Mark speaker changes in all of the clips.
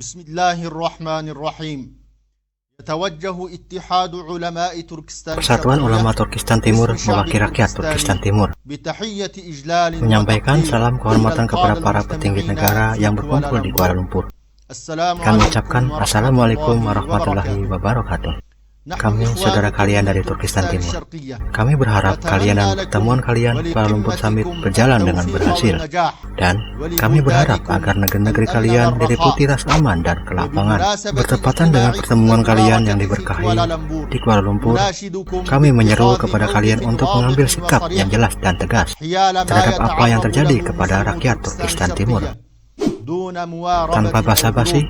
Speaker 1: Bismillahirrahmanirrahim. Yatawajjahu ittihadu ulama'i Turkistan.
Speaker 2: Persatuan Ulama Turkistan Timur mewakili rakyat Turkistan Timur menyampaikan salam kehormatan kepada para petinggi negara yang berkumpul di Kuala Lumpur. Kami ucapkan Assalamualaikum warahmatullahi wabarakatuh. Kami saudara kalian dari Turkistan Timur. Kami berharap kalian dan pertemuan kalian Kuala Lumpur Summit berjalan dengan berhasil. Dan kami berharap agar negeri-negeri kalian diliputi rasa aman dan kelapangan. Bertepatan dengan pertemuan kalian yang diberkahi di Kuala Lumpur, kami menyeru kepada kalian untuk mengambil sikap yang jelas dan tegas terhadap apa yang terjadi kepada rakyat Turkistan Timur. Tanpa basa-basi,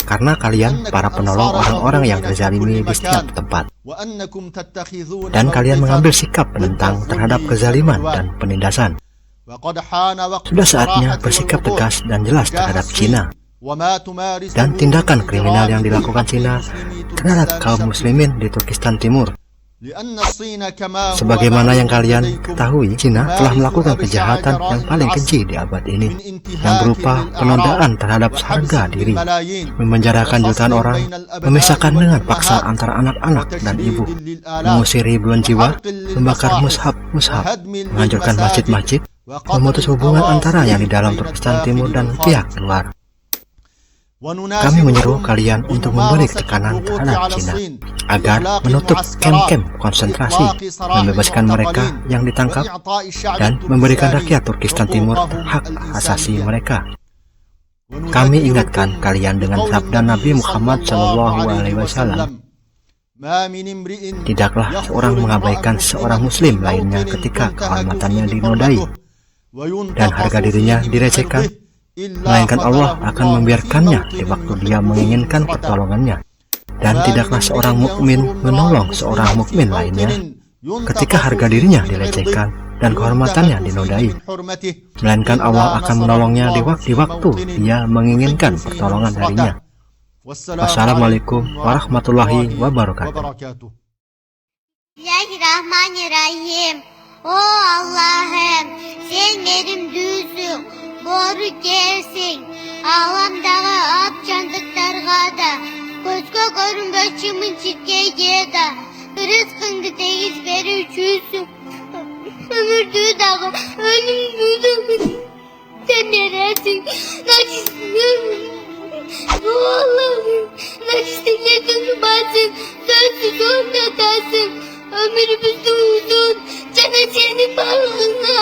Speaker 2: karena kalian para penolong orang-orang yang terzalimi di setiap tempat, dan kalian mengambil sikap penentang terhadap kezaliman dan penindasan. Sudah saatnya bersikap tegas dan jelas terhadap Cina dan tindakan kriminal yang dilakukan Cina terhadap kaum muslimin di Turkistan Timur. Sebagaimana yang kalian ketahui, Cina telah melakukan kejahatan yang paling keji di abad ini, yang berupa penodaan terhadap harga diri, memenjarakan jutaan orang, memisahkan dengan paksa antara anak-anak dan ibu, mengusir ribuan jiwa, membakar mushaf, menghancurkan masjid-masjid, memutus hubungan antara yang di dalam Turkistan Timur dan pihak luar. Kami menyeru kalian untuk memberi tekanan terhadap Cina agar menutup kem-kem konsentrasi, membebaskan mereka yang ditangkap, dan memberikan rakyat Turkistan Timur hak asasi mereka. Kami ingatkan kalian dengan sabda Nabi Muhammad SAW, tidaklah seorang mengabaikan seorang muslim lainnya ketika kehormatannya dinodai dan harga dirinya direcehkan, melainkan Allah akan membiarkannya di waktu dia menginginkan pertolongannya. Dan tidaklah seorang mukmin menolong seorang mukmin lainnya ketika harga dirinya dilecehkan dan kehormatannya dinodai, melainkan Allah akan menolongnya di waktu dia menginginkan pertolongan darinya. Wassalamualaikum warahmatullahi wabarakatuh.
Speaker 3: Bismillahirrahmanirrahim. Oh Allah'ım, sen benim düzüm, doğru gelsin. Ağlamdağı ap candıklarga da, gözge görünböçümün çirkeye da, rızkındı teyiz beri üçüsün. Ömürdüğü dağı, ölümdüğü dağı, sen neresin, nacissin. Oh Allah'ım, nacistinle durmasın, sözsüz ortadasın. Ömrümüz uzun, cana senin varlığına,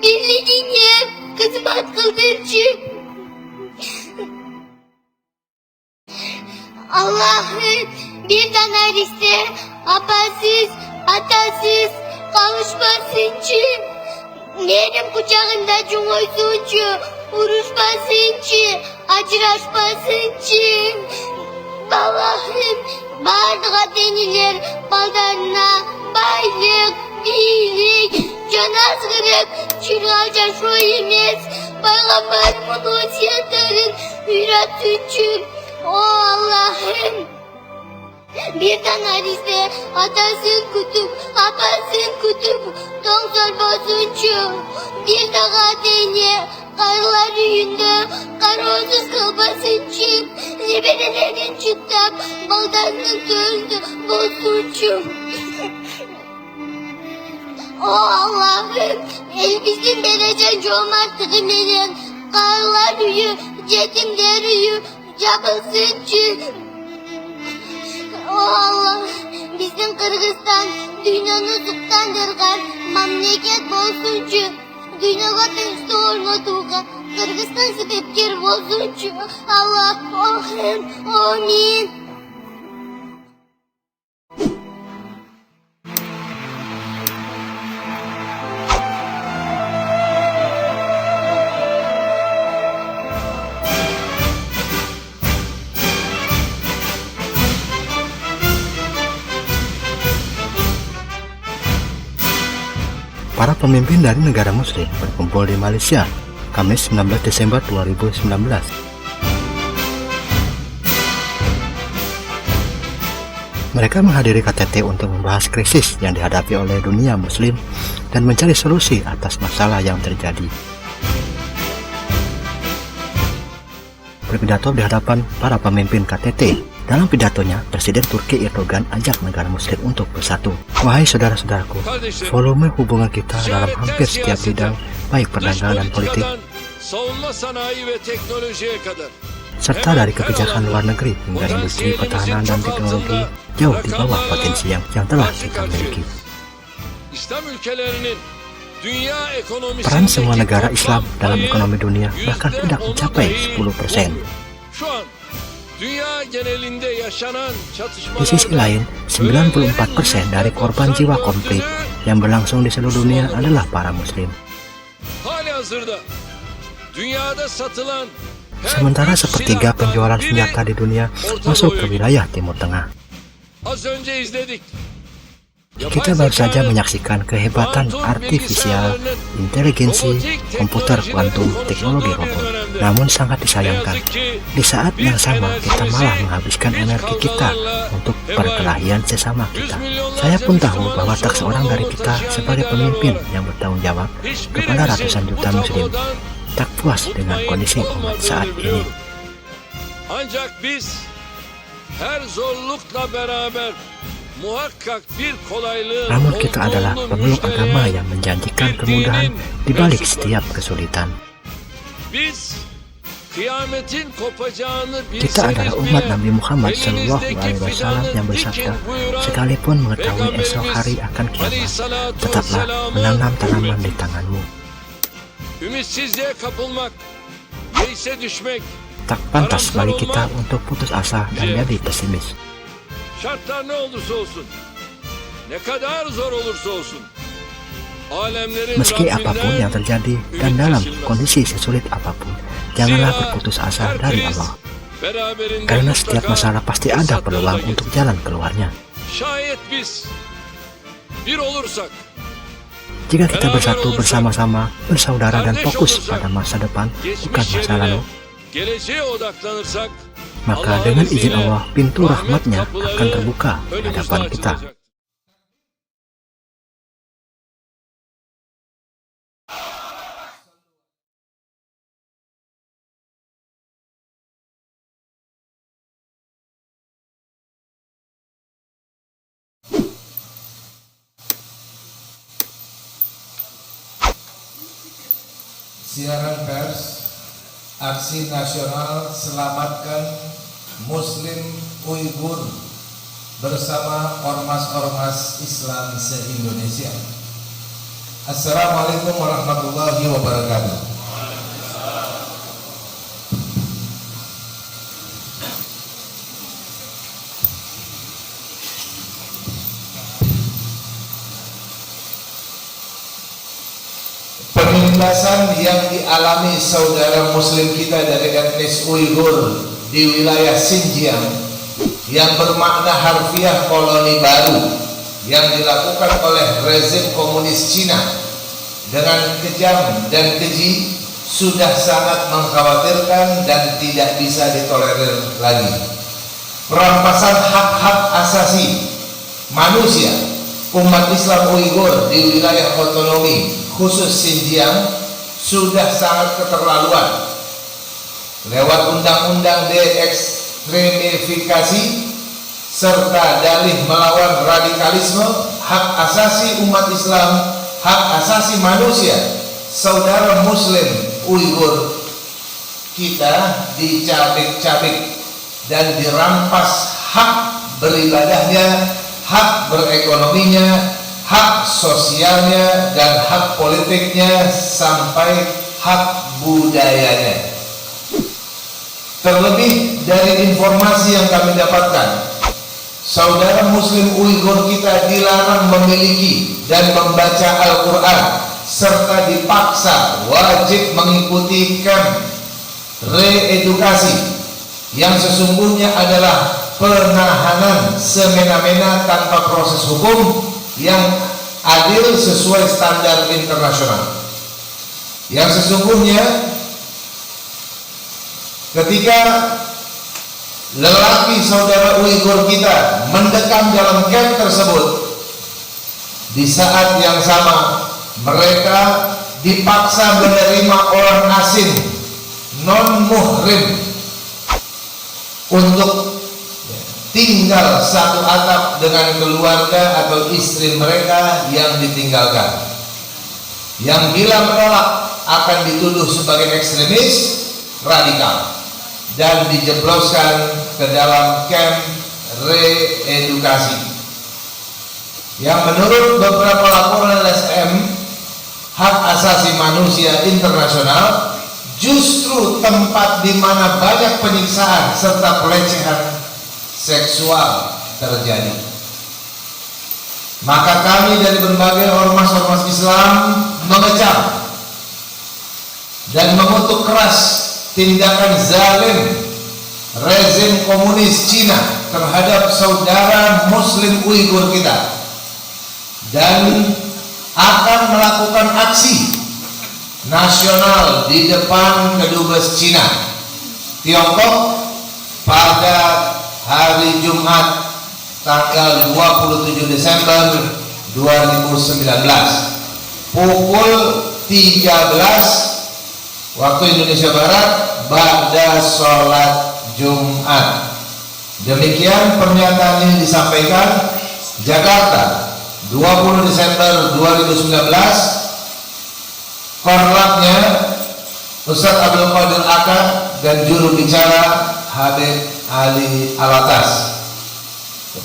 Speaker 3: birliğine, kısmet kıldın için. Allah'ım bir tane iste, apasız, atasız, kavuşmasın için. Benim kucağında cumhursun için, uruşmasın için, acıraşmasın için. Allah'ım bağırdığa denilir ballarına, baylık, iyilik, can azgırık, çırağaca şu imez, Peygamber'imin vasiyetlerin hürat için. O Allah'ım bir tane iste, atasın kutup, apasın kutup, donsor bozuncu, bir daha dene, karlar yüzünde, karosuz kılmasın için, zibirlerin çıktım, baldanın döndü, bozuncu. O Allah'ım, elbistin verecek cömertliğinin, karlar yüzü, yetimler yüzü, yapılsın için. O Allah, bizim Kırgızistan dünyanın sultandırgan memleket bolsuncu. Dünyada tinçli ornadığı Kırgızistan sebepkir bolsuncu. Allah'ım, amin.
Speaker 2: Para pemimpin dari negara muslim berkumpul di Malaysia, Kamis 19 Desember 2019. Mereka menghadiri KTT untuk membahas krisis yang dihadapi oleh dunia muslim dan mencari solusi atas masalah yang terjadi. berpidato di hadapan para pemimpin KTT. Dalam pidatonya, Presiden Turki Erdogan ajak negara muslim untuk bersatu. Wahai saudara-saudaraku, volume hubungan kita dalam hampir setiap bidang, baik perdagangan dan politik, serta dari kebijakan luar negeri hingga industri pertahanan dan teknologi, jauh di bawah potensi yang telah kita miliki. Peran semua negara Islam dalam ekonomi dunia bahkan tidak mencapai 10%. Di sisi lain, 94% dari korban jiwa konflik yang berlangsung di seluruh dunia adalah para muslim. Sementara sepertiga penjualan senjata di dunia masuk ke wilayah Timur Tengah. Kita baru saja menyaksikan kehebatan artifisial inteligensi, komputer kuantum, teknologi robot. Namun sangat disayangkan, di saat yang sama kita malah menghabiskan energi kita untuk perkelahian sesama kita. Saya pun tahu bahwa tak seorang dari kita sebagai pemimpin yang bertanggung jawab kepada ratusan juta muslim tak puas dengan kondisi umat saat ini. Namun kita adalah pemeluk agama yang menjanjikan kemudahan di balik setiap kesulitan. Kita adalah umat Nabi Muhammad SAW yang bersabda, sekalipun mengetahui esok hari akan kiamat, tetaplah menanam tanaman di tanganmu. Tak pantas bagi kita untuk putus asa dan jadi pesimis. Meski apapun yang terjadi dan dalam kondisi sesulit apapun, janganlah berputus asa dari Allah. Karena setiap masalah pasti ada peluang untuk jalan keluarnya. Jika kita bersatu bersama-sama, bersaudara dan fokus pada masa depan, bukan masa lalu, maka dengan izin Allah, pintu rahmatnya akan terbuka di hadapan kita.
Speaker 4: Siaran pers, aksi nasional selamatkan Muslim Uighur bersama ormas-ormas Islam se-Indonesia. Assalamualaikum warahmatullahi wabarakatuh. Penindasan yang dialami saudara muslim kita dari etnis Uighur di wilayah Xinjiang yang bermakna harfiah koloni baru yang dilakukan oleh rezim komunis Cina dengan kejam dan keji sudah sangat mengkhawatirkan dan tidak bisa ditolerir lagi. Perampasan hak-hak asasi manusia umat Islam Uighur di wilayah otonomi khusus Xinjiang sudah sangat keterlaluan. Lewat undang-undang deekstremifikasi serta dalih melawan radikalisme, hak asasi umat Islam, hak asasi manusia, saudara muslim Uighur kita dicabik-cabik dan dirampas hak beribadahnya, hak berekonominya, hak sosialnya, dan hak politiknya sampai hak budayanya. Terlebih dari informasi yang kami dapatkan, saudara muslim Uighur kita dilarang memiliki dan membaca Al-Quran serta dipaksa wajib mengikuti camp reedukasi yang sesungguhnya adalah penahanan semena-mena tanpa proses hukum yang adil sesuai standar internasional. Yang sesungguhnya ketika lelaki saudara Uighur kita mendekam dalam camp tersebut, di saat yang sama mereka dipaksa menerima orang asing non muhrim untuk tinggal satu atap dengan keluarga atau istri mereka yang ditinggalkan, yang bila menolak akan dituduh sebagai ekstremis radikal dan dijebloskan ke dalam kamp reedukasi yang menurut beberapa laporan LSM Hak Asasi Manusia Internasional justru tempat di mana banyak penyiksaan serta pelecehan seksual terjadi. Maka kami dari berbagai ormas-ormas Islam mengecam dan mengutuk keras tindakan zalim rezim komunis Cina terhadap saudara Muslim Uighur kita, dan akan melakukan aksi nasional di depan kedubes Cina Tiongkok pada hari Jumat tanggal 27 Desember 2019 pukul 13 waktu Indonesia Barat ba'da sholat Jumat. Demikian pernyataan ini disampaikan Jakarta 20 Desember 2019. Korlapnya Ustadz Abdul Qadir Aka dan juru bicara Habib Ali Alatas.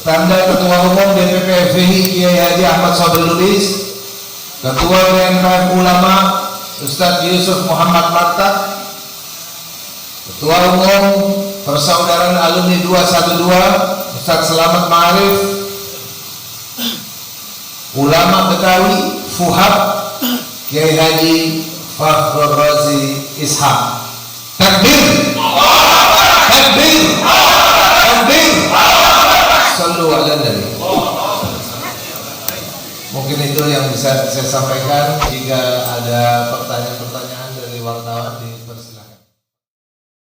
Speaker 4: Tanda Ketua Umum DPP FPI Kiai Haji Ahmad Sobri Lubis, Ketua BNKM Ulama Ustadz Yusuf Muhammad Martak, Ketua Umum Persaudaraan Alumni 212 Ustadz Selamat Ma'arif, Ulama Betawi Fuhab Kiai Haji Fakhrul Razi Ishaq. Takbir, takbir, takbir. Sallu ala Nabi. Mungkin itu yang bisa saya sampaikan. Jika ada pertanyaan-pertanyaan dari wartawan di